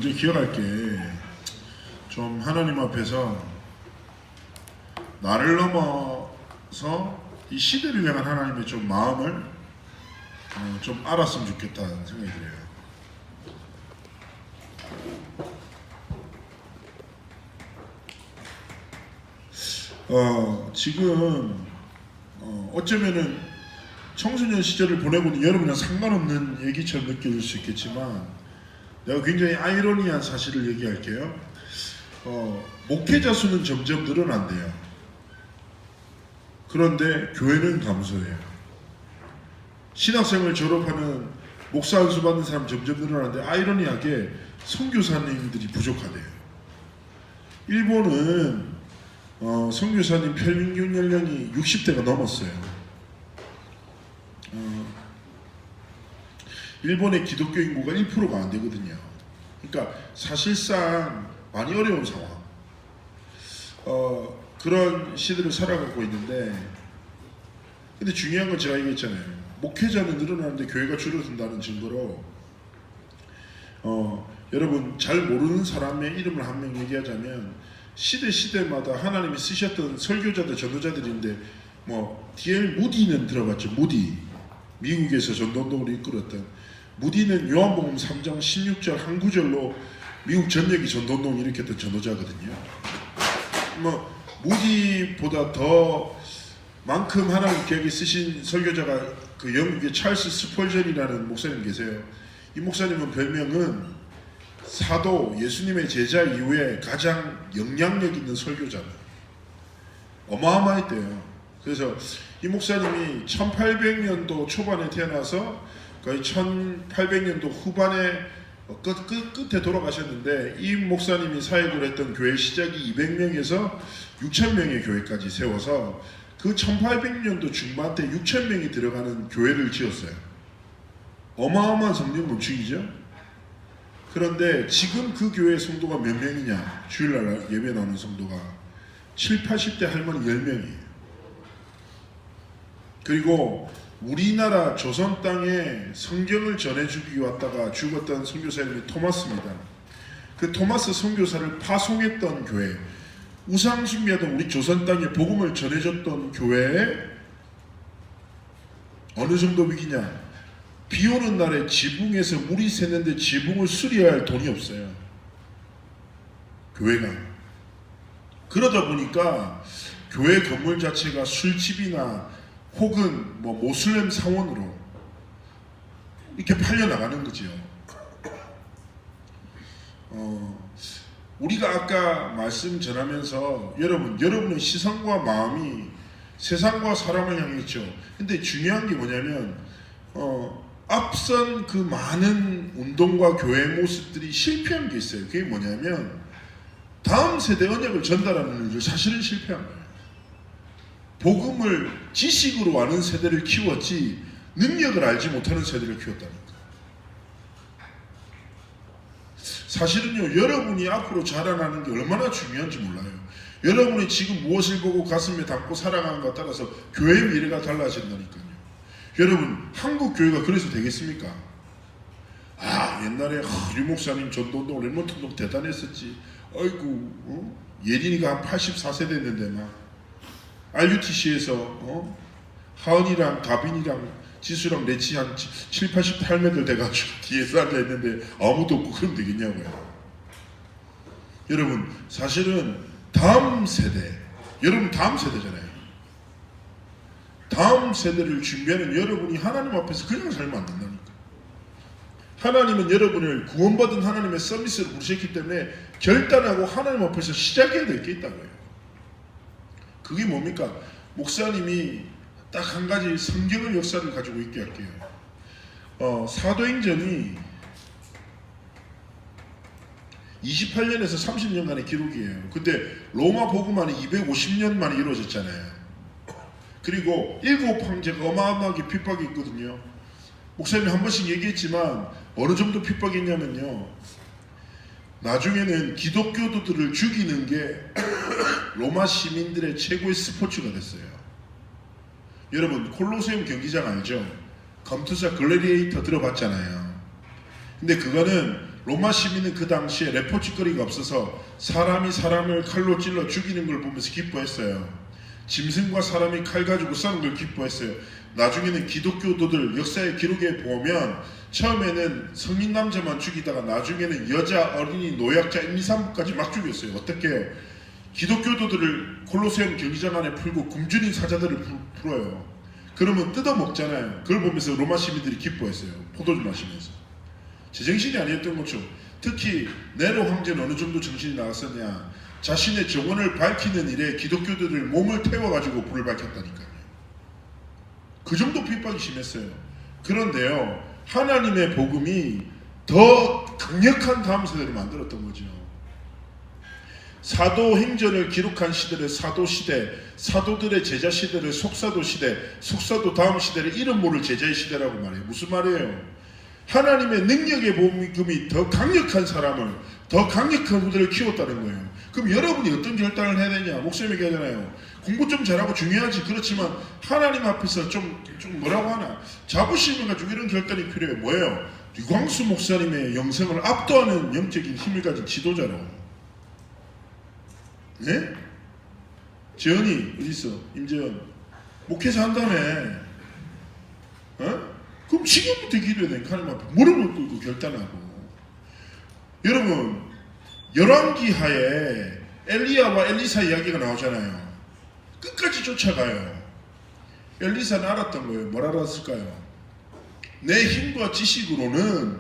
먼저 기억할 게 좀 하나님 앞에서 나를 넘어서 이 시대를 향한 하나님의 좀 마음을 좀 알았으면 좋겠다는 생각이 들어요. 지금 어쩌면은 청소년 시절을 보내고는 여러분이랑 상관없는 얘기처럼 느껴질 수 있겠지만 내가 굉장히 아이러니한 사실을 얘기할게요. 목회자 수는 점점 늘어난대요. 그런데 교회는 감소해요. 신학생을 졸업하는 목사 안수 받는 사람 점점 늘어나는데 아이러니하게 선교사님들이 부족하대요. 일본은 선교사님 평균 연령이 60대가 넘었어요. 일본의 기독교 인구가 1%가 안 되거든요. 그러니까 사실상 많이 어려운 상황. 그런 시대를 살아가고 있는데, 근데 중요한 건 제가 얘기했잖아요. 목회자는 늘어나는데 교회가 줄어든다는 증거로, 여러분 잘 모르는 사람의 이름을 한 명 얘기하자면 시대마다 하나님이 쓰셨던 설교자들, 전도자들인데 D.L. 무디는 들어봤죠? 무디. 미국에서 전도운동을 이끌었던 무디는 요한복음 3장 16절 한 구절로 미국 전역이 전도운동을 일으켰던 전도자거든요. 무디보다 더 만큼 하나님께 쓰신 설교자가 그 영국의 찰스 스펄전이라는 목사님 계세요. 이 목사님은 별명은 사도 예수님의 제자 이후에 가장 영향력 있는 설교자다. 어마어마했대요. 그래서 이 목사님이 1800년도 초반에 태어나서 거의 1800년도 후반에 끝에 돌아가셨는데, 이 목사님이 사역을 했던 교회 시작이 200명에서 6,000명의 교회까지 세워서 그 1800년도 중반 때 6,000명이 들어가는 교회를 지었어요. 어마어마한 성령 건축이죠. 그런데 지금 그 교회 성도가 몇 명이냐? 주일날 예배 나오는 성도가 7, 80대 할머니 10명이에요. 그리고 우리나라 조선 땅에 성경을 전해주기 왔다가 죽었던 선교사님이 토마스입니다. 그 토마스 선교사를 파송했던 교회, 우상숭배하던 우리 조선 땅에 복음을 전해줬던 교회에 어느 정도 위기냐? 비 오는 날에 지붕에서 물이 새는데 지붕을 수리할 돈이 없어요. 교회가. 그러다 보니까 교회 건물 자체가 술집이나 혹은 모슬렘 사원으로 이렇게 팔려나가는 거지요. 우리가 아까 말씀 전하면서 여러분의 시선과 마음이 세상과 사람을 향해 있죠. 근데 중요한 게 뭐냐면 앞선 그 많은 운동과 교회의 모습들이 실패한 게 있어요. 그게 뭐냐면 다음 세대 언약을 전달하는 일을 사실은 실패한 거예요. 복음을 지식으로 아는 세대를 키웠지 능력을 알지 못하는 세대를 키웠다니까. 사실은요, 여러분이 앞으로 자라나는 게 얼마나 중요한지 몰라요. 여러분이 지금 무엇을 보고 가슴에 담고 살아가는가에 따라서 교회의 미래가 달라진다니까요. 여러분, 한국 교회가 그래서 되겠습니까? 옛날에 우리 목사님 전도운동, 랩런트운동 대단했었지. 아이고, 예린이가 한 84세 됐는데 RUTC에서 하은이랑 가빈이랑 지수랑 레치 한 7, 88m 돼가지고 뒤에서 앉아있는데 아무도 없고 그러면 되겠냐고요. 여러분, 사실은 다음 세대, 여러분 다음 세대잖아요. 다음 세대를 준비하는 여러분이 하나님 앞에서 그냥 살면 안 된다니까. 하나님은 여러분을 구원받은 하나님의 서비스를 부르셨기 때문에 결단하고 하나님 앞에서 시작해야 될 게 있다고요. 그게 뭡니까? 목사님이 딱 한 가지 성경의 역사를 가지고 있게 할게요. 사도행전이 28년에서 30년간의 기록이에요. 근데 로마 복음만이 250년 만에 이루어졌잖아요. 그리고 7황제가 어마어마하게 핍박이 있거든요. 목사님이 한 번씩 얘기했지만 어느 정도 핍박이 있냐면요, 나중에는 기독교도들을 죽이는 게 로마 시민들의 최고의 스포츠가 됐어요. 여러분, 콜로세움 경기장 알죠? 검투사 글래디에이터 들어봤잖아요. 근데 그거는 로마 시민은 그 당시에 레포츠거리가 없어서 사람이 사람을 칼로 찔러 죽이는 걸 보면서 기뻐했어요. 짐승과 사람이 칼 가지고 싸우는 걸 기뻐했어요. 나중에는 기독교도들 역사의 기록에 보면 처음에는 성인 남자만 죽이다가 나중에는 여자, 어린이, 노약자, 임산부까지 막 죽였어요. 어떻게 해요? 기독교도들을 콜로세움 경기장 안에 풀고 굶주린 사자들을 풀어요. 그러면 뜯어먹잖아요. 그걸 보면서 로마 시민들이 기뻐했어요. 포도주 마시면서. 제정신이 아니었던 거죠. 특히 네로 황제는 어느 정도 정신이 나갔었냐. 자신의 정원을 밝히는 일에 기독교도들 몸을 태워가지고 불을 밝혔다니까요. 그 정도 핍박이 심했어요. 그런데요, 하나님의 복음이 더 강력한 다음 세대를 만들었던 거죠. 사도행전을 기록한 시대를 사도시대, 사도들의 제자 시대를 속사도 시대, 속사도 다음 시대를 이름 모를 제자의 시대라고 말해요. 무슨 말이에요? 하나님의 능력의 복음이 더 강력한 사람을, 더 강력한 후대를 키웠다는 거예요. 그럼 여러분이 어떤 결단을 해야 되냐? 목사님이 얘기하잖아요. 공부 좀 잘하고 중요하지. 그렇지만 하나님 앞에서 좀 뭐라고 하나? 자부심을 가지고 이런 결단이 필요해요. 뭐예요? 류광수 목사님의 영성을 압도하는 영적인 힘을 가진 지도자로. 네? 재현이 어디 있어? 임재현 목회자 한다며. 어? 그럼 지금부터 기도해야 돼. 하나님 앞에 무릎을 꿇고 결단하고. 여러분, 열왕기 하에 엘리야와 엘리사 이야기가 나오잖아요. 끝까지 쫓아가요. 엘리사는 알았던 거예요. 뭘 알았을까요? 내 힘과 지식으로는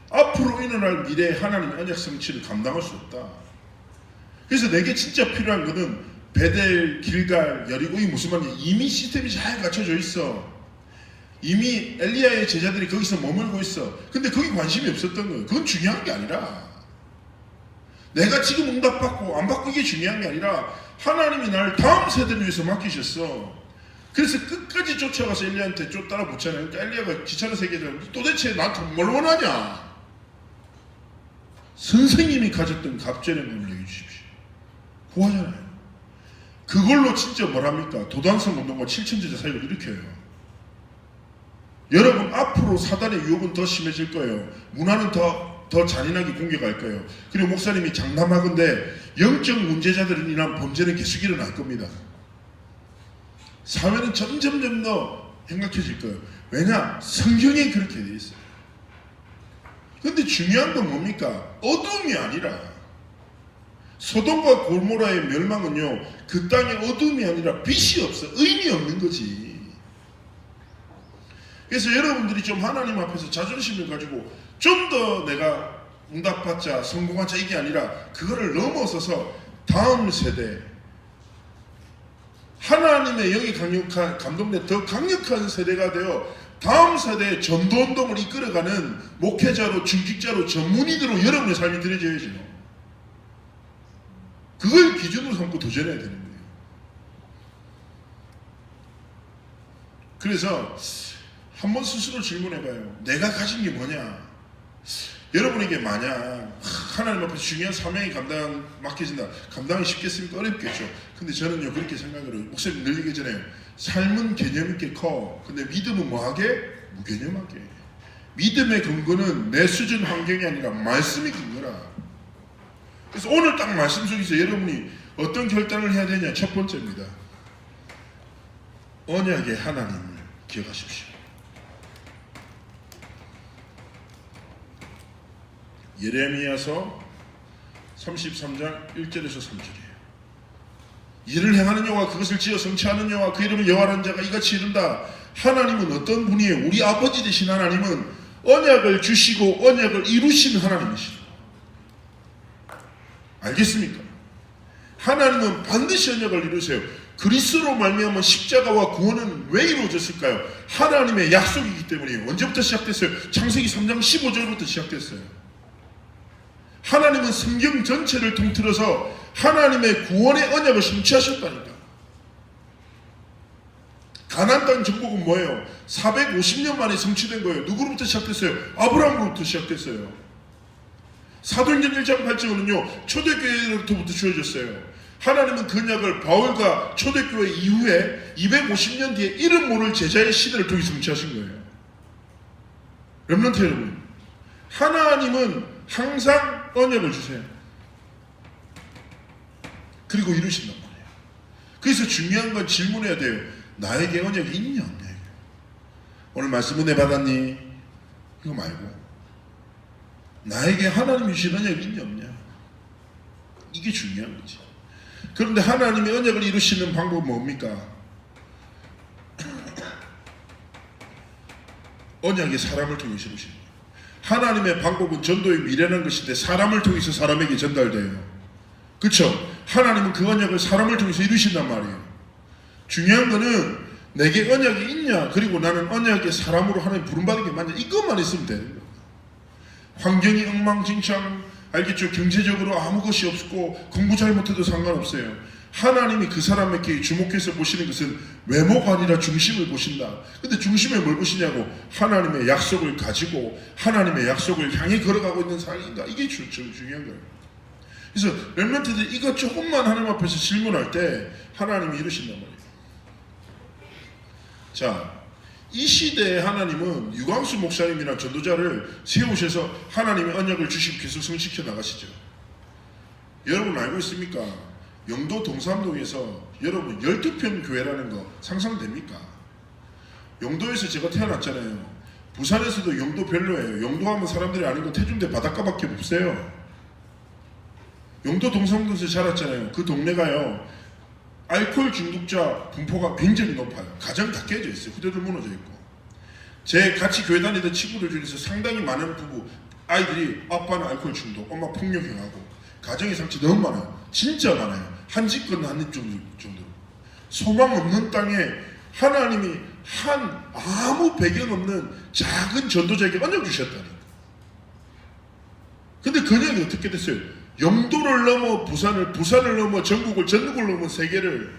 앞으로 일어날 미래의 하나님의 언약 성취를 감당할 수 없다. 그래서 내게 진짜 필요한 거는 베델, 길갈, 여리고. 이 무슨 말이냐? 이미 시스템이 잘 갖춰져 있어. 이미 엘리야의 제자들이 거기서 머물고 있어. 근데 거기 관심이 없었던 거예요. 그건 중요한 게 아니라, 내가 지금 응답받고 안 받고 이게 중요한 게 아니라 하나님이 나를 다음 세대를 위해서 맡기셨어. 그래서 끝까지 쫓아가서 엘리야한테 따라 붙잖아요. 그러니까 엘리야가 귀찮아서 얘기하잖아요. 도대체 나한테 뭘 원하냐? 선생님이 가졌던 갑절의 마음을 얘기해 주십시오. 구하잖아요. 그걸로 진짜 뭐랍니까? 도단성 운동과 7천제자 사역을 일으켜요. 여러분, 앞으로 사단의 유혹은 더 심해질 거예요. 문화는 더 잔인하게 공격할 거예요. 그리고 목사님이 장담하건대 영적 문제자들을 인한 범죄는 계속 일어날 겁니다. 사회는 점점 더 행각해질 거예요. 왜냐? 성경에 그렇게 되어 있어요. 근데 중요한 건 뭡니까? 어둠이 아니라, 소돔과 고모라의 멸망은요, 그 땅에 어둠이 아니라 빛이 없어. 의미 없는 거지. 그래서 여러분들이 좀 하나님 앞에서 자존심을 가지고 좀 더 내가 응답받자, 성공하자, 이게 아니라 그거를 넘어서서 다음 세대, 하나님의 영이 강력한, 감동된 더 강력한 세대가 되어 다음 세대의 전도운동을 이끌어가는 목회자로, 중직자로, 전문인으로 여러분의 삶이 드려져야죠. 그걸 기준으로 삼고 도전해야 되는 거예요. 그래서 한번 스스로 질문해봐요. 내가 가진 게 뭐냐? 여러분에게 만약 하나님 앞에서 중요한 사명이 맡겨진다. 감당이 쉽겠습니까? 어렵겠죠. 근데 저는요, 그렇게 생각을 해요. 목사님 늘 얘기하잖아요. 삶은 개념 있게 커. 근데 믿음은 뭐하게? 무개념하게. 믿음의 근거는 내 수준 환경이 아니라 말씀이 근거라. 그래서 오늘 딱 말씀 속에서 여러분이 어떤 결단을 해야 되냐? 첫 번째입니다. 언약의 하나님을 기억하십시오. 예레미야서 33장 1절에서 3절이에요. 이를 행하는 여호와, 그것을 지어 성취하는 여호와, 그 이름은 여호와라는 자가 이같이 이른다. 하나님은 어떤 분이에요? 우리 아버지 되신 하나님은 언약을 주시고 언약을 이루신 하나님이시다. 알겠습니까? 하나님은 반드시 언약을 이루세요. 그리스도로 말미암아 십자가와 구원은 왜 이루어졌을까요? 하나님의 약속이기 때문이에요. 언제부터 시작됐어요? 창세기 3장 15절부터 시작됐어요. 하나님은 성경 전체를 통틀어서 하나님의 구원의 언약을 성취하셨다니까. 가나안 땅 정복은 뭐예요? 450년 만에 성취된 거예요. 누구로부터 시작됐어요? 아브라함으로부터 시작됐어요. 사도행전 1장 8절은요, 초대교회로부터 주어졌어요. 하나님은 그 언약을 바울과 초대교회 이후에 250년 뒤에 이름 모를 제자의 시대를 통해 성취하신 거예요. 렘넌트 여러분, 하나님은 항상 언약을 주세요. 그리고 이루신단 말이에요. 그래서 중요한 건 질문해야 돼요. 나에게 언약이 있냐 없냐. 오늘 말씀 은혜 받았니? 이거 말고 나에게 하나님이 주신 언약이 있냐 없냐. 이게 중요한 거지. 그런데 하나님이 언약을 이루시는 방법은 뭡니까? 언약이 사람을 통해서 이루시는 거예요. 하나님의 방법은 전도의 미련한 것인데 사람을 통해서 사람에게 전달돼요. 그렇죠? 하나님은 그 언약을 사람을 통해서 이루신단 말이에요. 중요한 거는 내게 언약이 있냐, 그리고 나는 언약의 사람으로 하나님 부름받은 게 맞냐, 이것만 있으면 되는 거예요. 환경이 엉망진창, 알겠죠? 경제적으로 아무 것이 없고 공부 잘 못해도 상관없어요. 하나님이 그 사람에게 주목해서 보시는 것은 외모가 아니라 중심을 보신다. 근데 중심에 뭘 보시냐고, 하나님의 약속을 가지고 하나님의 약속을 향해 걸어가고 있는 사람인가, 이게 중요한 거예요. 그래서 렘넌트들이 이거 조금만 하나님 앞에서 질문할 때 하나님이 이루신단 말이에요. 자, 이 시대에 하나님은 유광수 목사님이나 전도자를 세우셔서 하나님의 언약을 주시고 계속 성취켜 나가시죠. 여러분 알고 있습니까? 영도 동삼동에서 여러분 12평 교회라는 거 상상됩니까? 영도에서 제가 태어났잖아요. 부산에서도 영도 별로예요. 영도 하면 사람들이 아는 건 태중대 바닷가밖에 없어요. 영도 동삼동에서 자랐잖아요. 그 동네가요, 알코올 중독자 분포가 굉장히 높아요. 가정 다 깨져 있어요. 후대들 무너져 있고. 제 같이 교회 다니던 친구들 중에서 상당히 많은 부부 아이들이 아빠는 알코올 중독, 엄마 폭력행하고 가정의 상처 너무 많아요. 진짜 많아요. 한 집 건너 한 집 정도로. 소망 없는 땅에 하나님이 한 아무 배경 없는 작은 전도자에게 언약 주셨다니까. 근데 그 언약이 어떻게 됐어요? 영도를 넘어 부산을 넘어 전국을 넘어 세계를.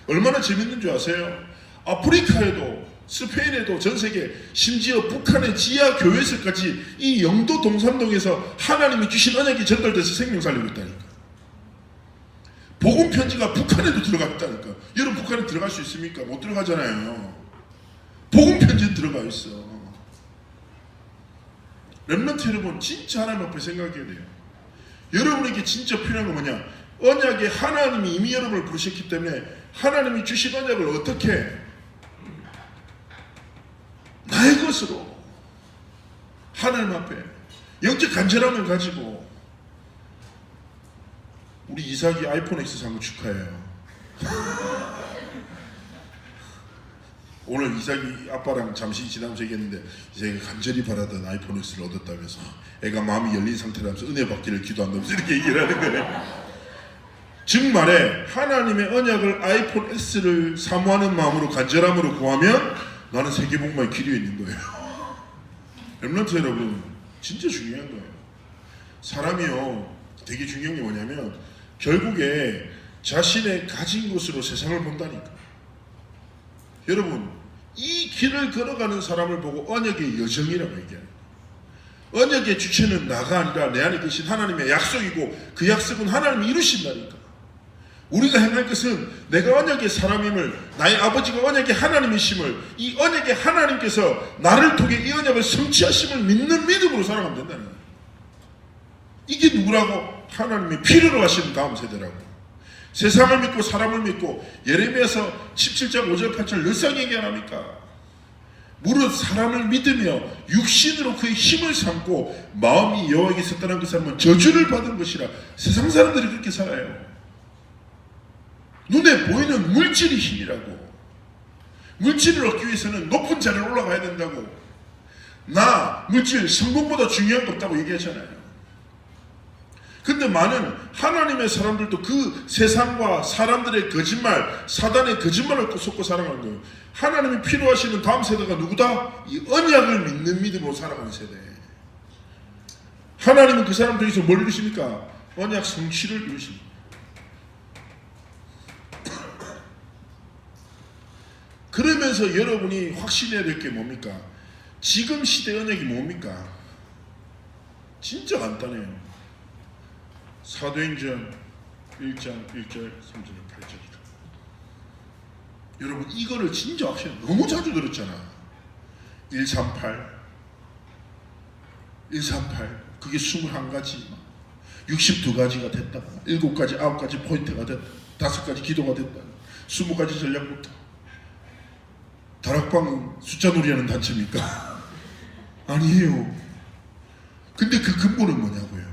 얼마나 재밌는 줄 아세요? 아프리카에도 스페인에도 전 세계, 심지어 북한의 지하 교회에서까지 이 영도 동삼동에서 하나님이 주신 언약이 전달돼서 생명 살리고 있다니까. 복음 편지가 북한에도 들어가 있다니까. 여러분 북한에 들어갈 수 있습니까? 못 들어가잖아요. 복음 편지는 들어가 있어. 렘넌트 여러분, 진짜 하나님 앞에 생각해야 돼요. 여러분에게 진짜 필요한 건 뭐냐? 언약에 하나님이 이미 여러분을 부르셨기 때문에 하나님이 주신 언약을 어떻게 나의 것으로 하나님 앞에 영적 간절함을 가지고. 우리 이삭이 아이폰 X 산 거 축하해요. 오늘 이삭이 아빠랑 잠시 지나면서 얘기했는데 이삭이 간절히 바라던 아이폰 X를 얻었다면서 애가 마음이 열린 상태라면서 은혜 받기를 기도한다면서 이렇게 얘기를 하는 거예요. 즉 말해 하나님의 언약을 아이폰 X를 사모하는 마음으로 간절함으로 구하면 나는 세계복음화의 길이 있는 거예요. 렘넌트 여러분, 진짜 중요한 거예요. 사람이요 되게 중요한 게 뭐냐면 결국에 자신의 가진 것으로 세상을 본다니까. 여러분, 이 길을 걸어가는 사람을 보고 언약의 여정이라고 얘기해요. 언약의 주체는 나가 아니라 내 안에 계신 하나님의 약속이고 그 약속은 하나님이 이루신다니까. 우리가 행할 것은 내가 언약의 사람임을, 나의 아버지가 언약의 하나님이심을, 이 언약의 하나님께서 나를 통해 이 언약을 성취하심을 믿는 믿음으로 살아가면 된다는 거예요. 이게 누구라고? 하나님이 필요로 하시는 다음 세대라고. 세상을 믿고 사람을 믿고 예레미야서 17장 5절 8절 늘상 얘기 안 합니까? 무릇 사람을 믿으며 육신으로 그의 힘을 삼고 마음이 여호와에게서 떠난 그 사람은 저주를 받은 것이라. 세상 사람들이 그렇게 살아요. 눈에 보이는 물질이 힘이라고. 물질을 얻기 위해서는 높은 자리에 올라가야 된다고. 나 물질 성공보다 중요한 거 없다고 얘기하잖아요. 근데 많은 하나님의 사람들도 그 세상과 사람들의 거짓말, 사단의 거짓말을 속고 살아가는 거예요. 하나님이 필요하시는 다음 세대가 누구다? 이 언약을 믿는 믿음으로 살아가는 세대. 하나님은 그 사람들에게서 뭘 이루십니까? 언약 성취를 이루십니다. 그러면서 여러분이 확신해야 될 게 뭡니까? 지금 시대 언약이 뭡니까? 진짜 간단해요. 사도행전 1장 1절 3절 8절이다. 여러분 이거를 진짜 확실히 너무 자주 들었잖아. 138 그게 21가지, 62가지가 됐다, 7가지, 9가지 포인트가 됐다, 5가지 기도가 됐다, 20가지 전략부터. 다락방은 숫자 놀이하는 단체입니까? 아니에요. 근데 그 근본은 뭐냐고요?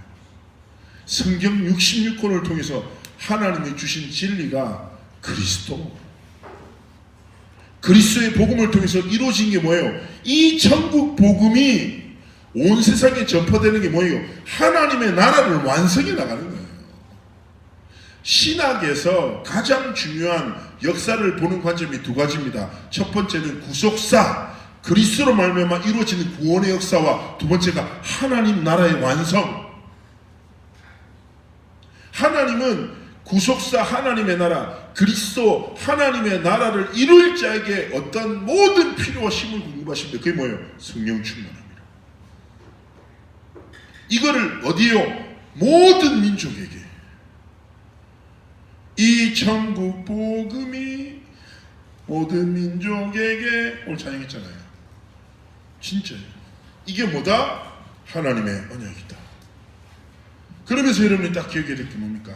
성경 66권을 통해서 하나님이 주신 진리가 그리스도의 복음을 통해서 이루어진 게 뭐예요? 이 천국 복음이 온 세상에 전파되는 게 뭐예요? 하나님의 나라를 완성해 나가는 거예요. 신학에서 가장 중요한 역사를 보는 관점이 2가지입니다. 첫 번째는 구속사, 그리스도로 말미암아 이루어지는 구원의 역사와, 두 번째가 하나님 나라의 완성. 하나님은 구속사, 하나님의 나라, 그리스도 하나님의 나라를 이룰 자에게 어떤 모든 필요와 힘을 공급하십니다. 그게 뭐예요? 성령 충만합니다. 이거를 어디요? 모든 민족에게. 이 천국 복음이 모든 민족에게, 오늘 찬양했잖아요. 진짜예요. 이게 뭐다? 하나님의 언약이다. 그러면서 여러분이 딱 기억해야 될 게 뭡니까?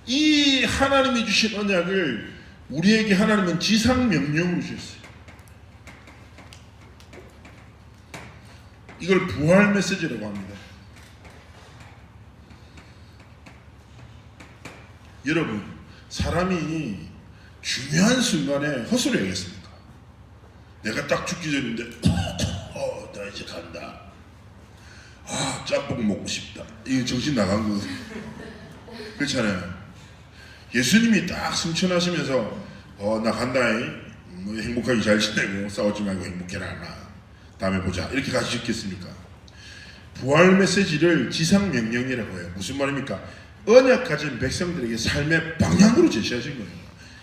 이 하나님이 주신 언약을 우리에게 하나님은 지상명령으로 주셨어요. 이걸 부활 메시지라고 합니다. 여러분, 사람이 중요한 순간에 헛소리 하겠습니까? 내가 딱 죽기 전인데 나 이제 간다. 짬뽕 먹고 싶다. 이거 정신 나간 거 그렇잖아요. 예수님이 딱 승천하시면서 나 간다. 뭐 행복하게 잘 지내고 싸우지 말고 행복해라. 다음에 보자. 이렇게 가시겠습니까? 부활 메시지를 지상명령이라고 해요. 무슨 말입니까? 언약 가진 백성들에게 삶의 방향으로 제시하신 거예요.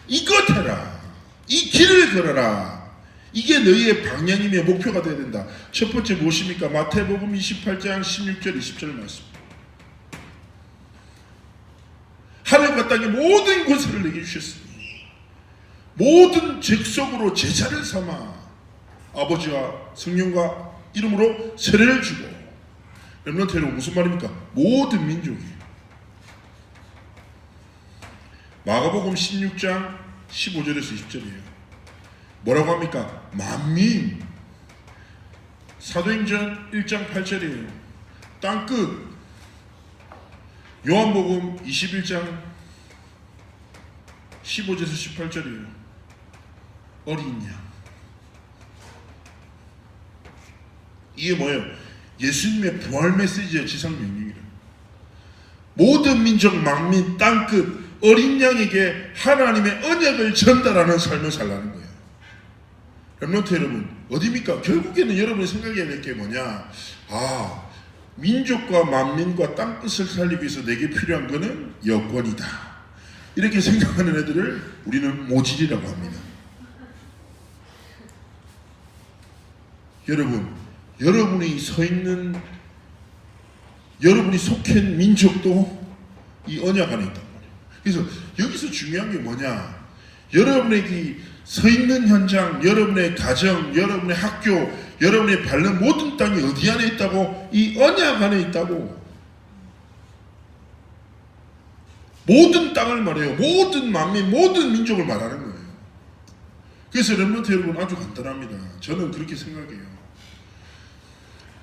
이것 해라. 이 길을 걸어라. 이게 너희의 방향이며 목표가 되어야 된다. 첫 번째 무엇입니까? 마태복음 28장 16절 20절 말씀. 하늘과 땅의 모든 권세를 내게 주셨으니 모든 족속으로 제자를 삼아 아버지와 성령과 이름으로 세례를 주고. 렘넌트 여러분, 무슨 말입니까? 모든 민족이. 마가복음 16장 15절에서 20절이에요. 뭐라고 합니까? 만민. 사도행전 1장 8절이에요. 땅끝. 요한복음 21장 15절에서 18절이에요. 어린 양. 이게 뭐예요? 예수님의 부활 메시지의 지상명령이래요. 모든 민족, 만민, 땅끝, 어린 양에게 하나님의 언약을 전달하는 삶을 살라는 거예요. 렘넌트 여러분, 어디입니까? 결국에는 여러분이 생각해야 될 게 뭐냐? 민족과 만민과 땅끝을 살리기 위해서 내게 필요한 거는 여권이다. 이렇게 생각하는 애들을 우리는 모질이라고 합니다. 여러분, 여러분이 속해 있는 민족도 이 언약 안에 있단 말이에요. 그래서 여기서 중요한 게 뭐냐? 여러분에게 서 있는 현장, 여러분의 가정, 여러분의 학교, 여러분의 밟는 모든 땅이 어디 안에 있다고? 이 언약 안에 있다고. 모든 땅을 말해요. 모든 만민, 모든 민족을 말하는 거예요. 그래서 렘넌트 여러분, 아주 간단합니다. 저는 그렇게 생각해요.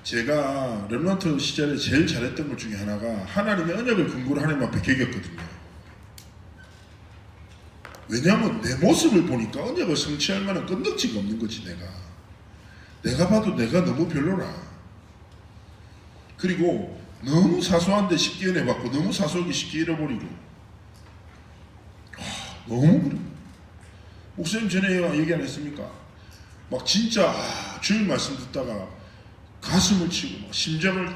제가 렘넌트 시절에 제일 잘했던 것 중에 하나가 하나님의 언약을 근거로 하나님 앞에 개겼거든요. 왜냐하면 내 모습을 보니까 언약을 성취할 만한 건덕지가 없는 거지. 내가 봐도 내가 너무 별로라. 그리고 너무 사소한데 쉽게 은혜받고 너무 사소하게 쉽게 잃어버리고 너무 그래. 목사님 전에 얘기 안 했습니까? 막 진짜 주일 말씀 듣다가 가슴을 치고 막 심장을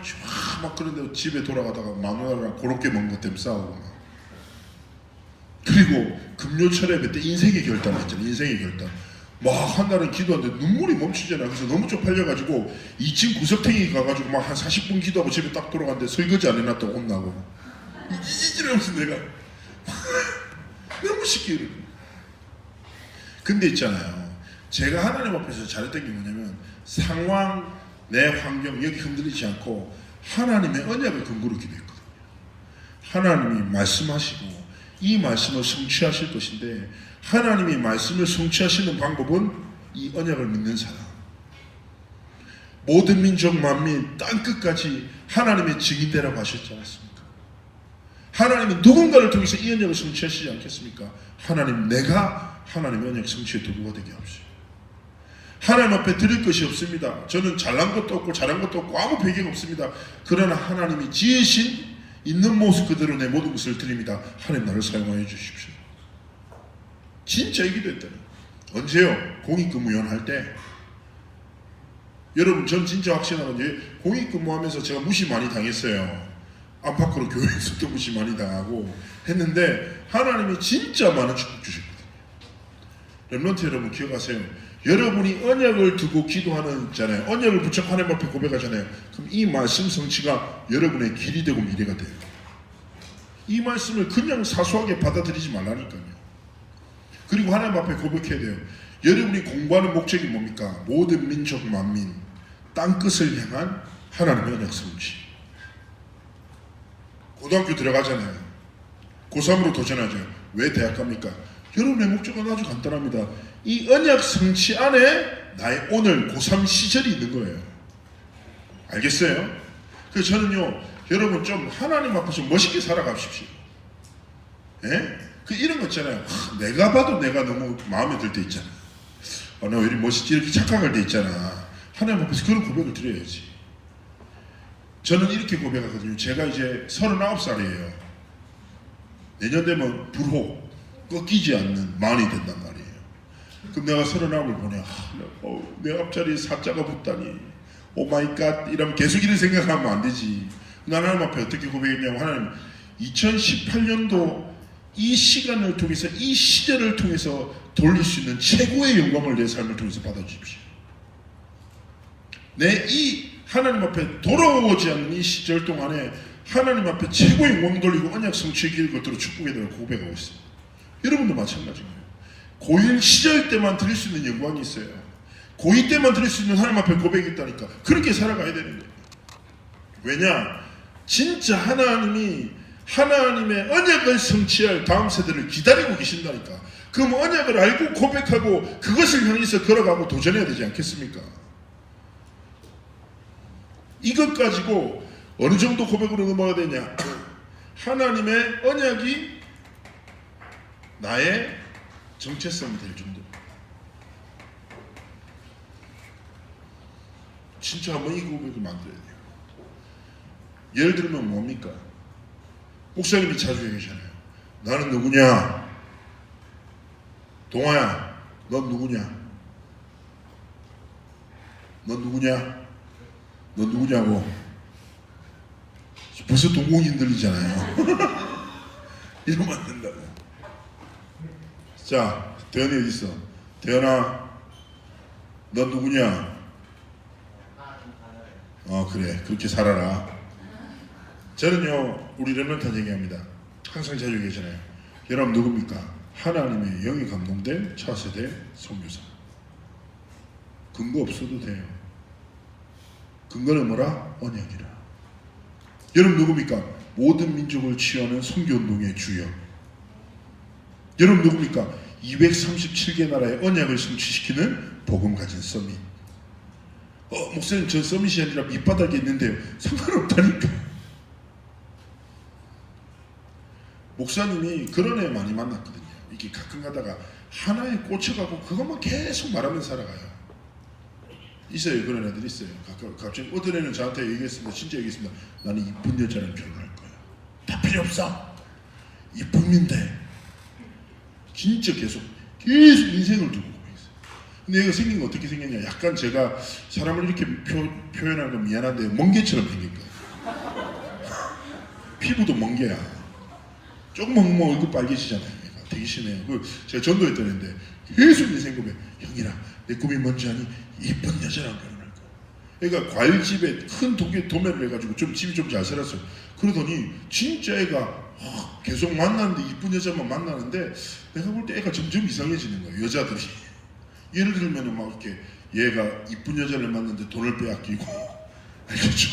막 그런데 집에 돌아가다가 마누라랑 고로케 먹는 것 때문에 싸우고 막. 그리고 금요철에 그때 인생의 결단 했잖아요. 인생의 결단. 막 한 날은 기도하는데 눈물이 멈추잖아. 그래서 너무 쪽팔려가지고 2층 구석탱이 가가지고 막 한 40분 기도하고 집에 딱 돌아갔는데 설거지 안 해놨다고 혼나고 이러면서 내가 너무 쉽게 이러고. 근데 있잖아요. 제가 하나님 앞에서 잘했던 게 뭐냐면 상황, 내 환경 여기 흔들리지 않고 하나님의 언약을 근거로 기도했거든요. 하나님이 말씀하시고 이 말씀을 성취하실 것인데, 하나님이 말씀을 성취하시는 방법은 이 언약을 믿는 사람, 모든 민족 만민 땅끝까지 하나님의 증인되라고 하셨지 않았습니까? 하나님은 누군가를 통해서 이 언약을 성취하시지 않겠습니까? 하나님, 내가 하나님의 언약 성취의 도구가 되게 하옵시고, 하나님 앞에 드릴 것이 없습니다. 저는 잘난 것도 없고 잘한 것도 없고 아무 배경 없습니다. 그러나 하나님이 지으신 있는 모습 그대로 내 모든 것을 드립니다. 하나님, 나를 사용하여 주십시오. 진짜 이 기도했더니, 언제요? 공익근무원 할 때. 여러분, 전 진짜 확신하는 게, 공익근무하면서 제가 무시 많이 당했어요. 안팎으로 교회에서도 무시 많이 당하고 했는데, 하나님이 진짜 많은 축복 주셨거든요. 렘넌트 여러분, 기억하세요. 여러분이 언약을 두고 기도하는 있잖아요. 언약을 붙잡고 하나님 앞에 고백하잖아요. 그럼 이 말씀 성취가 여러분의 길이 되고 미래가 돼요. 이 말씀을 그냥 사소하게 받아들이지 말라니까요. 그리고 하나님 앞에 고백해야 돼요. 여러분이 공부하는 목적이 뭡니까? 모든 민족 만민 땅끝을 향한 하나님의 언약 성취. 고등학교 들어가잖아요. 고3으로 도전하죠. 왜 대학 갑니까? 여러분의 목적은 아주 간단합니다. 이 언약 성취 안에 나의 오늘 고3 시절이 있는 거예요. 알겠어요? 그래서 저는요, 여러분 좀 하나님 앞에서 멋있게 살아가십시오. 예? 그 이런 거 있잖아요. 내가 봐도 내가 너무 마음에 들 때 있잖아. 나 왜 이렇게 멋있지? 이렇게 착각할 때 있잖아. 하나님 앞에서 그런 고백을 드려야지. 저는 이렇게 고백하거든요. 제가 이제 39살이에요. 내년 되면 불호, 꺾이지 않는 만이 된단 말이에요. 그럼 내가 39을 보내. 내 앞자리에 사자가 붙다니. 오 마이 갓. 이러면 계속 이런 생각하면 안 되지. 나는 하나님 앞에 어떻게 고백했냐면, 하나님, 2018년도 이 시간을 통해서, 이 시절을 통해서 돌릴 수 있는 최고의 영광을 내 삶을 통해서 받아주십시오. 내 이 하나님 앞에 돌아오지 않는 이 시절 동안에 하나님 앞에 최고의 영광 돌리고 언약 성취의 길을 걷도록 축복해달라고 고백하고 있습니다. 여러분도 마찬가지예요. 고1 시절 때만 드릴 수 있는 영광이 있어요. 고2 때만 드릴 수 있는 하나님 앞에 고백이 있다니까. 그렇게 살아가야 되는 거예요. 왜냐? 진짜 하나님이 하나님의 언약을 성취할 다음 세대를 기다리고 계신다니까. 그럼 언약을 알고 고백하고 그것을 향해서 걸어가고 도전해야 되지 않겠습니까? 이것 가지고 어느 정도 고백으로 넘어가야 되냐? 하나님의 언약이 나의 정체성이 될 정도. 진짜 한번 이 고백을 만들어야 돼요. 예를 들면 뭡니까? 목사님이 자주 얘기하잖아요. 나는 누구냐? 동아야, 넌 누구냐? 넌 누구냐? 넌 누구냐고. 벌써 동공인 들리잖아요. 이러면 안 된다고. 자, 대현이 어디 있어? 대현아, 넌 누구냐? 그래, 그렇게 살아라. 저는요, 우리 렘넌트 얘기합니다. 항상 자주 얘기하잖아요. 여러분 누굽니까? 하나님의 영이 감동된 차세대 선교사. 근거 없어도 돼요. 근거는 뭐라? 언약이라. 여러분 누굽니까? 모든 민족을 치유하는 선교운동의 주역. 여러분 누굽니까? 237개 나라의 언약을 성취시키는 복음 가진 서밋. 목사님, 저 서밋이 아니라 밑바닥에 있는데요. 상관없다니까. 목사님이 그런 애 많이 만났거든요. 이게 가끔 가다가 하나에 꽂혀가고 그것만 계속 말하면서 살아가요. 있어요. 그런 애들 있어요. 갑자기 어떤 애는 저한테 얘기했습니다. 진짜 얘기했습니다. 나는 이쁜 여자랑 결혼할 거야. 다 필요 없어. 이쁨인데. 진짜 계속 인생을 두고 있어요. 근데 얘가 생긴 거 어떻게 생겼냐? 약간 제가 사람을 이렇게 표현하는 건 미안한데 멍게처럼 생긴 거예요. 피부도 멍게야. 조금만 먹으면 얼굴 빨개지잖아요. 얘가 되게 심해요. 제가 전도했던 애인데 계속 인생 고백. 형이랑 내 꿈이 뭔지 아니? 이쁜 여자랑 결혼할 거야. 그러니까 과일집에 큰 도매를 해가지고 좀 집이 좀 잘 살았어요. 그러더니 진짜 애가 계속 만나는데 이쁜 여자만 만나는데 내가 볼 때 애가 점점 이상해지는 거예요. 여자들이. 예를 들면 막 이렇게 얘가 이쁜 여자를 만났는데 돈을 빼앗기고 알겠죠?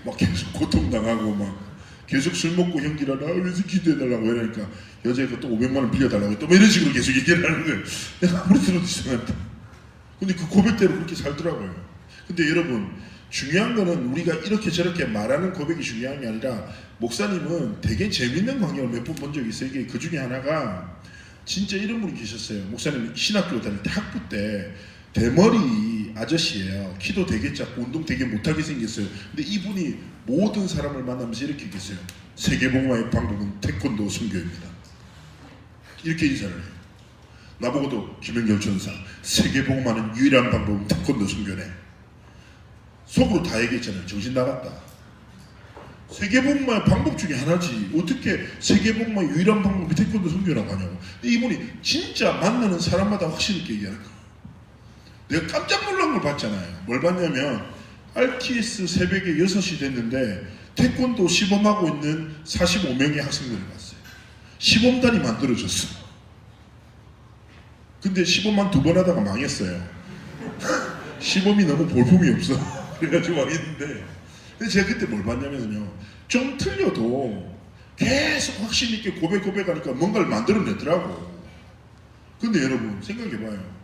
막 계속 고통당하고 막 계속 술 먹고 형기라 나 왜서 기도해달라고 이러니까 여자애가 또 500만 원 빌려달라고 또 뭐 이런 식으로 계속 얘기를 하는 거예요. 내가 아무리 들어도 이상하다. 근데 그 고백대로 그렇게 살더라고요. 근데 여러분 중요한 거는 우리가 이렇게 저렇게 말하는 고백이 중요한 게 아니라 목사님은 되게 재밌는 광경을 몇 번 본 적이 있어요. 이게 그 중에 하나가 진짜 이런 분이 계셨어요. 목사님 신학교 다닐 때 학부 때 대머리 아저씨예요. 키도 되게 작고 운동 되게 못하게 생겼어요. 근데 이분이 모든 사람을 만나면서 이렇게 얘기했어요. 세계복음화의 방법은 태권도 선교입니다. 이렇게 인사를 해요. 나보고도 김영결 전사 세계복음화는 유일한 방법은 태권도 선교네. 속으로 다 얘기했잖아요. 정신 나갔다. 세계복음화의 방법 중에 하나지. 어떻게 세계복음화의 유일한 방법이 태권도 선교라고 하냐고. 근데 이분이 진짜 만나는 사람마다 확실히 이렇게 얘기하는 거예요. 내가 깜짝 놀란 걸 봤잖아요. 뭘 봤냐면 RTS 새벽에 6시 됐는데 태권도 시범하고 있는 45명의 학생들을 봤어요. 시범단이 만들어졌어. 근데 시범만 2번 하다가 망했어요. 시범이 너무 볼품이 없어. 그래가지고 망했는데, 근데 제가 그때 뭘 봤냐면요, 좀 틀려도 계속 확신 있게 고백하니까 뭔가를 만들어내더라고. 근데 여러분 생각해봐요.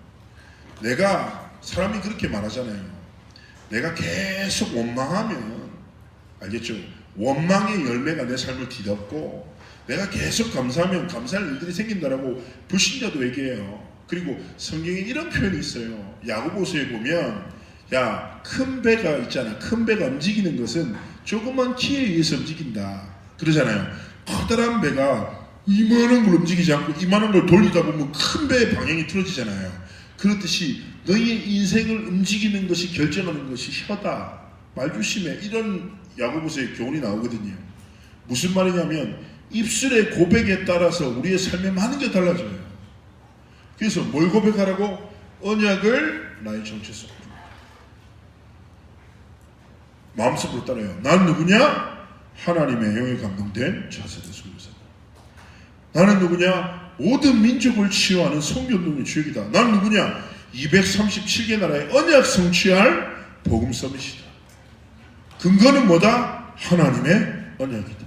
내가 사람이 그렇게 말하잖아요. 내가 계속 원망하면 알겠죠? 원망의 열매가 내 삶을 뒤덮고 내가 계속 감사하면 감사할 일들이 생긴다라고 불신자도 얘기해요. 그리고 성경에 이런 표현이 있어요. 야고보서에 보면 야, 큰 배가 있잖아. 큰 배가 움직이는 것은 조그만 키에 의해서 움직인다 그러잖아요. 커다란 배가 이만한 걸 움직이지 않고 이만한 걸 돌리다 보면 큰 배의 방향이 틀어지잖아요. 그렇듯이 너희의 인생을 움직이는 것이 결정하는 것이 혀다. 말 조심해. 이런 야고보서의 교훈이 나오거든요. 무슨 말이냐면 입술의 고백에 따라서 우리의 삶에 많은 게 달라져요. 그래서 뭘 고백하라고? 언약을 나의 정체성. 마음속으로 따라요. 난 누구냐? 하나님의 영에 감동된 차세대 선교사다. 나는 누구냐? 모든 민족을 치유하는 성전동의 주역이다. 나는 누구냐? 237개 나라의 언약 성취할 복음 서밋이다. 근거는 뭐다? 하나님의 언약이다.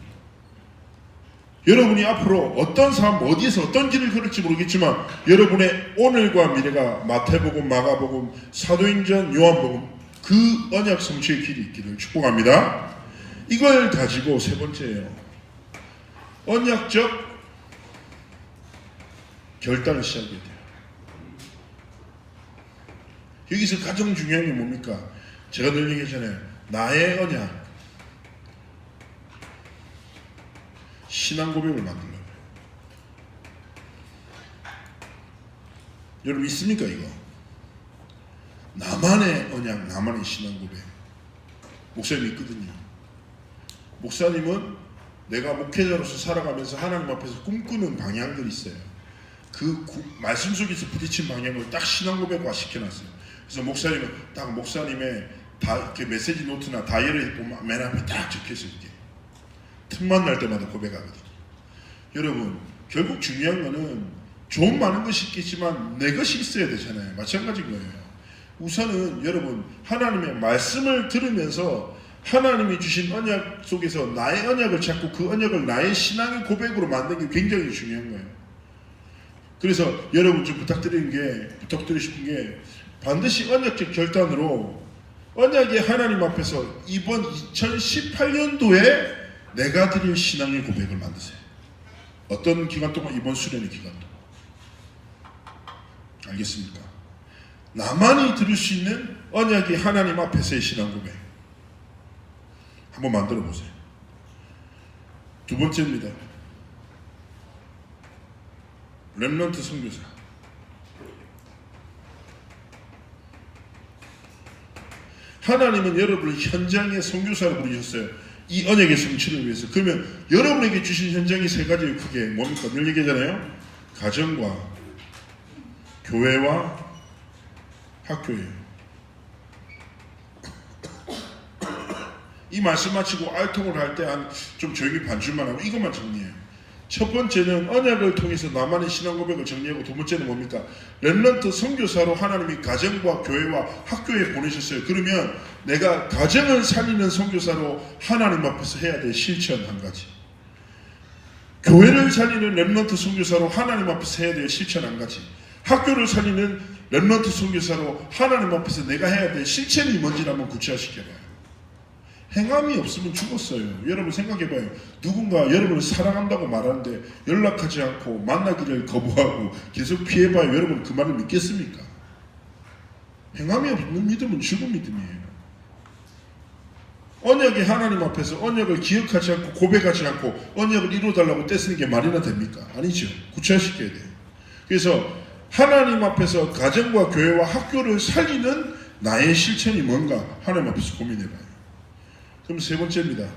여러분이 앞으로 어떤 삶, 어디에서 어떤 길을 걸을지 모르겠지만 여러분의 오늘과 미래가 마태복음, 마가복음, 사도행전, 요한복음 그 언약 성취의 길이 있기를 축복합니다. 이걸 가지고 세 번째예요. 언약적 결단을 시작해야 돼요. 여기서 가장 중요한 게 뭡니까? 제가 늘 얘기하잖아요. 나의 언약. 신앙 고백을 만들려고요. 여러분 있습니까 이거? 나만의 언약, 나만의 신앙 고백. 목사님이 있거든요. 목사님은 내가 목회자로서 살아가면서 하나님 앞에서 꿈꾸는 방향들이 있어요. 그 말씀 속에서 부딪힌 방향을 딱 신앙 고백화 시켜놨어요. 그래서 목사님은 딱 목사님의 이렇게 메시지 노트나 다이어리에 보면 맨 앞에 딱 적혀있어요. 이렇게. 틈만 날 때마다 고백하거든요. 여러분 결국 중요한 거는 좀 많은 것이 있겠지만 내 것이 있어야 되잖아요. 마찬가지인 거예요. 우선은 여러분 하나님의 말씀을 들으면서 하나님이 주신 언약 속에서 나의 언약을 찾고 그 언약을 나의 신앙의 고백으로 만드는 게 굉장히 중요한 거예요. 그래서 여러분 좀 부탁드리고 싶은 게 반드시 언약적 결단으로 언약의 하나님 앞에서 이번 2018년도에 내가 드릴 신앙의 고백을 만드세요. 어떤 기간 동안? 이번 수련의 기간 동안. 알겠습니까? 나만이 들을 수 있는 언약이 하나님 앞에서의 신앙 고백. 한번 만들어 보세요. 두 번째입니다. 렘넌트 선교사. 하나님은 여러분을 현장의 선교사로 부르셨어요. 이 언약의 성취를 위해서. 그러면 여러분에게 주신 현장이 세 가지예요. 크게 뭡니까? 늘 얘기하잖아요. 가정과 교회와 학교예요. 이 말씀 마치고 알통을 할 때 한 좀 조용히 반줄만 하고 이것만 정리해요. 첫 번째는 언약을 통해서 나만의 신앙 고백을 정리하고, 두 번째는 뭡니까? 렘넌트 선교사로 하나님이 가정과 교회와 학교에 보내셨어요. 그러면 내가 가정을 살리는 선교사로 하나님 앞에서 해야 될 실천 한 가지, 교회를 살리는 렘넌트 선교사로 하나님 앞에서 해야 될 실천 한 가지, 학교를 살리는 렘넌트 선교사로 하나님 앞에서 내가 해야 될 실천이 뭔지를 한번 구체화시켜봐요. 행함이 없으면 죽었어요. 여러분 생각해봐요. 누군가 여러분을 사랑한다고 말하는데 연락하지 않고 만나기를 거부하고 계속 피해봐요. 여러분 그 말을 믿겠습니까? 행함이 없는 믿음은 죽은 믿음이에요. 언약이 하나님 앞에서 언약을 기억하지 않고 고백하지 않고 언약을 이루어달라고 떼쓰는 게 말이나 됩니까? 아니죠. 구체화시켜야 돼요. 그래서 하나님 앞에서 가정과 교회와 학교를 살리는 나의 실천이 뭔가 하나님 앞에서 고민해봐요. 그럼 세 번째입니다.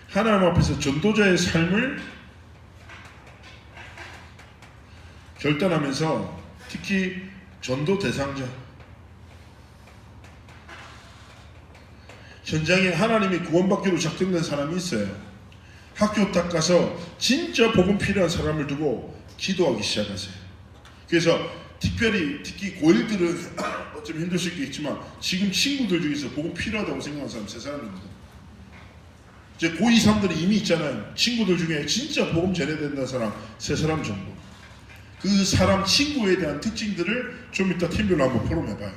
하나님 앞에서 전도자의 삶을 결단하면서, 특히 전도 대상자, 현장에 하나님이 구원받기로 작정된 사람이 있어요. 학교 딱 가서 진짜 복음 필요한 사람을 두고 기도하기 시작하세요. 그래서 특히 고1들은 좀 힘들 수 있겠지만 지금 친구들 중에서 복음 필요하다고 생각하는 사람 3사람입니다. 이제 고2, 3들이 이미 있잖아요. 친구들 중에 진짜 복음 전해야 된다는 사람 3사람 정도. 그 사람 친구에 대한 특징들을 좀 이따 팀별로 한번 포럼해봐요.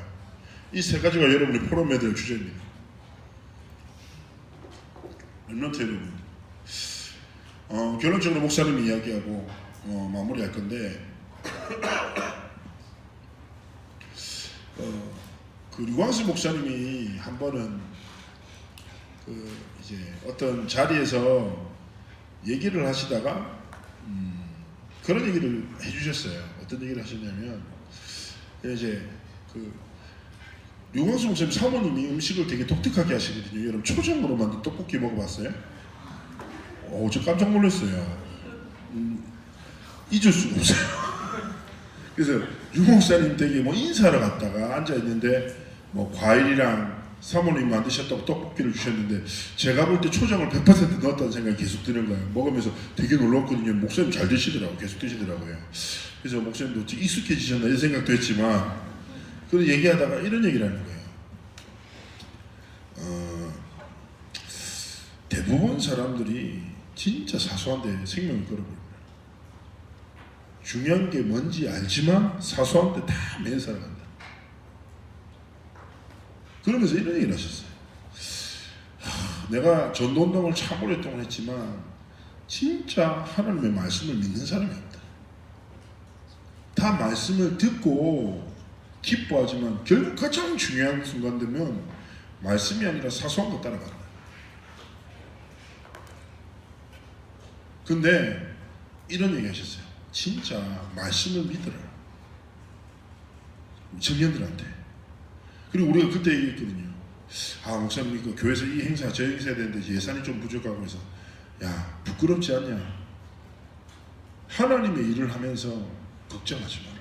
이 3가지가 여러분이 포럼해야 될 주제입니다. 렘넌트 여러분, 결론적으로 목사님이 이야기하고 마무리할 건데, 그 류광수 목사님이 한 번은 이제 어떤 자리에서 얘기를 하시다가 그런 얘기를 해주셨어요. 어떤 얘기를 하셨냐면, 이제 류광수 목사님 사모님이 음식을 되게 독특하게 하시거든요. 여러분 초장으로 만든 떡볶이 먹어봤어요? 저 깜짝 놀랐어요. 잊을 수가 없어요. 그래서 유 목사님 댁에 인사를 갔다가 앉아있는데 과일이랑 사모님 만드셨다고 떡볶이를 주셨는데, 제가 볼 때 초장을 100% 넣었다는 생각이 계속 드는 거예요. 먹으면서 되게 놀랐거든요. 목사님 잘 드시더라고요. 계속 드시더라고요. 그래서 목사님도 익숙해지셨나 이런 생각도 했지만, 그런 얘기하다가 이런 얘기를 하는 거예요. 대부분 사람들이 진짜 사소한 데 생명을 걸어버립니다. 중요한 게 뭔지 알지만 사소한 데 다 매일 살아간다. 그러면서 이런 얘기를 하셨어요. 내가 전도운동을 참 오랫동안 했지만 진짜 하나님의 말씀을 믿는 사람이 없다. 다 말씀을 듣고 기뻐하지만 결국 가장 중요한 순간 되면 말씀이 아니라 사소한 거 따라간다. 근데 이런 얘기 하셨어요. 진짜 말씀을 믿으라. 청년들한테. 그리고 우리가 그때 얘기했거든요. 목사님 그 교회에서 이 행사 저 행사 해야 되는데 예산이 좀 부족하고 해서, 야 부끄럽지 않냐. 하나님의 일을 하면서 걱정하지 마라.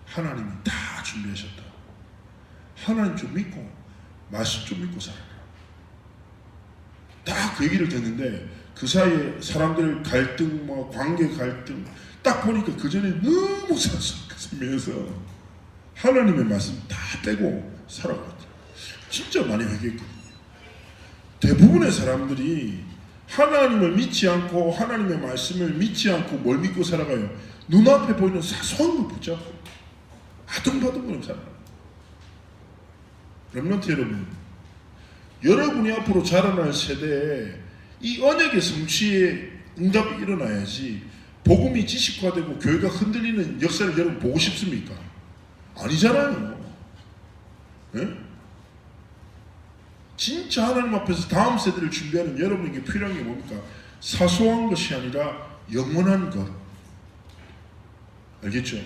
하나님이 다 준비하셨다. 하나님 좀 믿고 말씀 좀 믿고 살아라. 딱 그 얘기를 듣는데 그 사이에 사람들 갈등, 관계 갈등 딱 보니까 그 전에 너무 선명해서 하나님의 말씀 다 빼고 살아갔죠. 진짜 많이 회개했거든요. 대부분의 사람들이 하나님을 믿지 않고 하나님의 말씀을 믿지 않고 뭘 믿고 살아가요? 눈앞에 보이는 사소한 걸 붙잡고 아둥바둥거리며 살아가요. 렘넌트 여러분, 여러분이 앞으로 자라날 세대에 이 언약의 성취의 응답이 일어나야지 복음이 지식화되고 교회가 흔들리는 역사를 여러분 보고 싶습니까? 아니잖아요. 네? 진짜 하나님 앞에서 다음 세대를 준비하는 여러분에게 필요한 게 뭡니까? 사소한 것이 아니라 영원한 것. 알겠죠?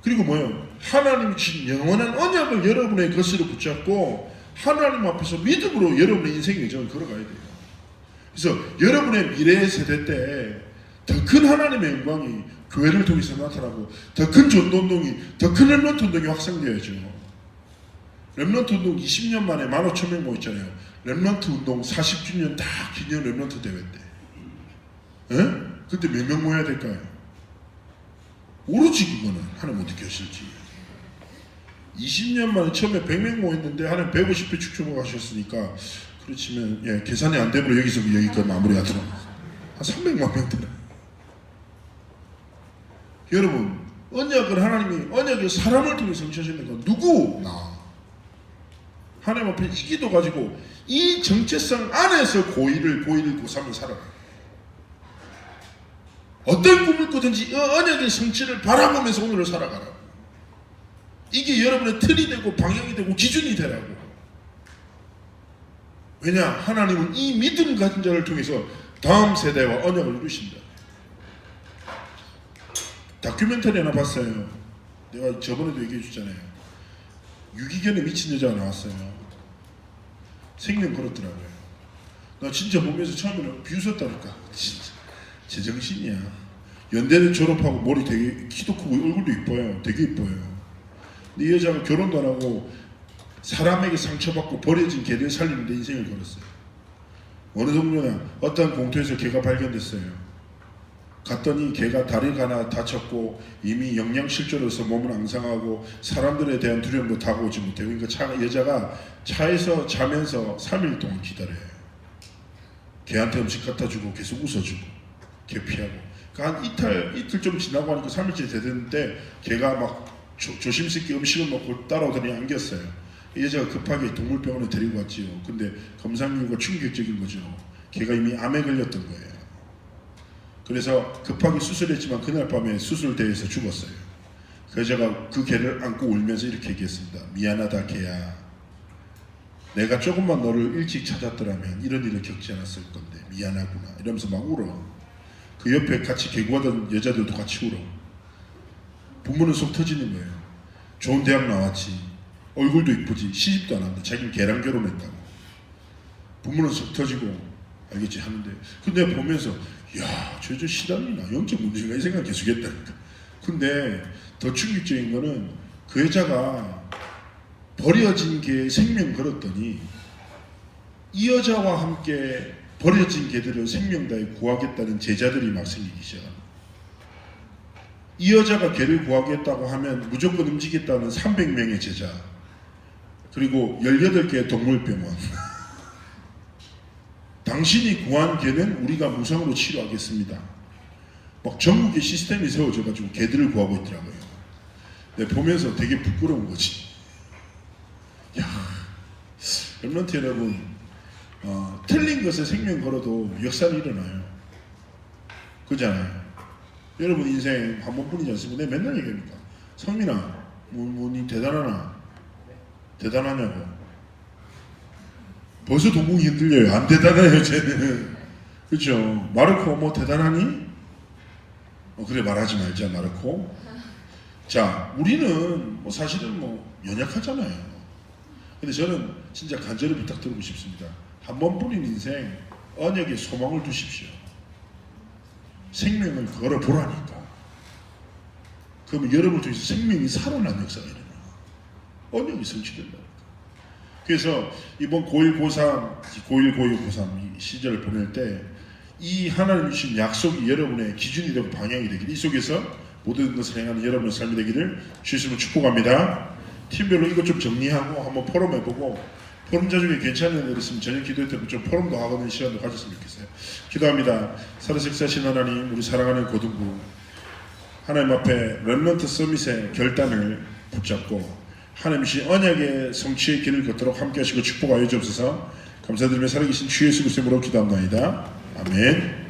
그리고 뭐예요? 하나님이 주신 영원한 언약을 여러분의 것으로 붙잡고 하나님 앞에서 믿음으로 여러분의 인생 여정을 걸어가야 돼요. 그래서 여러분의 미래 세대 때 더 큰 하나님의 영광이 교회를 통해서 나타나고 더 큰 전도운동이, 더 큰 렘넌트 운동이 확산되어야죠. 렘넌트 운동 20년 만에 15,000명 모였잖아요. 렘넌트 운동 40주년 다 기념 렘넌트 대회 때. 에? 그때 몇 명 모여야 될까요? 오로지 그거는 하나님 어떻게 하실지. 20년 만에 처음에 100명 모였는데 하나님 150회 축적을 하셨으니까 그렇지만 예, 계산이 안 되면 여기서 여기까지 마무리하도록 한 300만 명 되나. 여러분 언약을 하나님이 언약의 사람을 통해 성취하시는 건 누구? 나. 하나님 앞에 이 기도 가지고 이 정체성 안에서 고일을 고3을 살아라. 어떤 꿈을 꾸든지 언약의 성취를 바라보면서 오늘을 살아가라. 이게 여러분의 틀이 되고 방향이 되고 기준이 되라고. 왜냐? 하나님은 이 믿음 가진 자를 통해서 다음 세대와 언약을 이루신다. 다큐멘터리 하나 봤어요. 내가 저번에도 얘기해 줬잖아요. 유기견에 미친 여자가 나왔어요. 생명 걸었더라고요. 나 진짜 보면서 처음에는 비웃었다니까. 진짜 제정신이야. 연대를 졸업하고 머리 되게 키도 크고 얼굴도 이뻐요. 되게 이뻐요. 근데 이 여자가 결혼도 안 하고 사람에게 상처받고 버려진 개를 살리는 데 인생을 걸었어요. 어느 정도냐, 어떤 공터에서 개가 발견됐어요. 갔더니 개가 다리가 하나 다쳤고 이미 영양실조로서 몸은 앙상하고 사람들에 대한 두려움도 다가오지 못해요. 그러니까 여자가 차에서 자면서 3일 동안 기다려요. 개한테 음식 갖다 주고 계속 웃어주고 개 피하고. 그러니까 한 이틀 좀 지나고 하니까 3일째 되는데 개가 막 조심스럽게 음식을 먹고 따라오더니 안겼어요. 이 여자가 급하게 동물병원에 데리고 왔지요. 근데 검사 결과가 충격적인 거죠. 걔가 이미 암에 걸렸던 거예요. 그래서 급하게 수술했지만 그날 밤에 수술대에서 죽었어요. 그 여자가 그 개를 안고 울면서 이렇게 얘기했습니다. 미안하다 개야. 내가 조금만 너를 일찍 찾았더라면 이런 일을 겪지 않았을 건데 미안하구나. 이러면서 막 울어. 그 옆에 같이 개구하던 여자들도 같이 울어. 부모는 속 터지는 거예요. 좋은 대학 나왔지. 얼굴도 이쁘지. 시집도 안 한다. 자기는 걔랑 결혼했다고. 부모는 속 터지고 알겠지 하는데 근데 보면서 야, 저 시달리나 영적 문제가 이 생각 계속 했다니까. 근데 더 충격적인 거는 그 여자가 버려진 개의 생명 걸었더니 이 여자와 함께 버려진 개들을 생명 다해 구하겠다는 제자들이 막 생기기 시작합니다. 이 여자가 개를 구하겠다고 하면 무조건 움직이겠다는 300명의 제자, 그리고 18개의 동물병원. 당신이 구한 개는 우리가 무상으로 치료하겠습니다. 막 전국에 시스템이 세워져가지고 개들을 구하고 있더라고요. 내가 보면서 되게 부끄러운 거지. 야, 렘넌트 여러분, 틀린 것에 생명 걸어도 역사는 일어나요. 그잖아요. 여러분 인생 한 번뿐이지 않습니까? 내가 맨날 얘기합니다. 성민아, 니 대단하나? 대단하냐고. 벌써 동공이 흔들려요. 안 대단해요, 쟤는. 그렇죠? 마르코 뭐 대단하니? 그래 말하지 말자, 마르코. 자, 우리는 뭐 사실은 뭐 연약하잖아요. 근데 저는 진짜 간절히 부탁드리고 싶습니다. 한 번뿐인 인생 언약에 소망을 두십시오. 생명을 걸어보라니까. 그러면 여러분을 통해서 생명이 살아난 역사가 일어나. 언약이 성취된다니까. 그래서 이번 고1, 고3, 고1, 고2, 고3 이 시절을 보낼 때 이 하나님 주신 약속이 여러분의 기준이 되고 방향이 되길, 이 속에서 모든 것을 행하는 여러분의 삶이 되기를 주님으로 축복합니다. 팀별로 이것 좀 정리하고 한번 포럼 해보고, 포럼자 중에 괜찮은 애 있으면 저녁 기도회 때 좀 포럼도 하거든 시간도 가졌으면 좋겠어요. 기도합니다. 살아생사신 하나님, 우리 사랑하는 고등부 하나님 앞에 렘넌트 서밋의 결단을 붙잡고 하나님이신 언약의 성취의 길을 걷도록 함께 하시고 축복하여 주옵소서. 감사드리며 살아계신 주 예수 그리스도의 이름으로 기도합나이다. 아멘.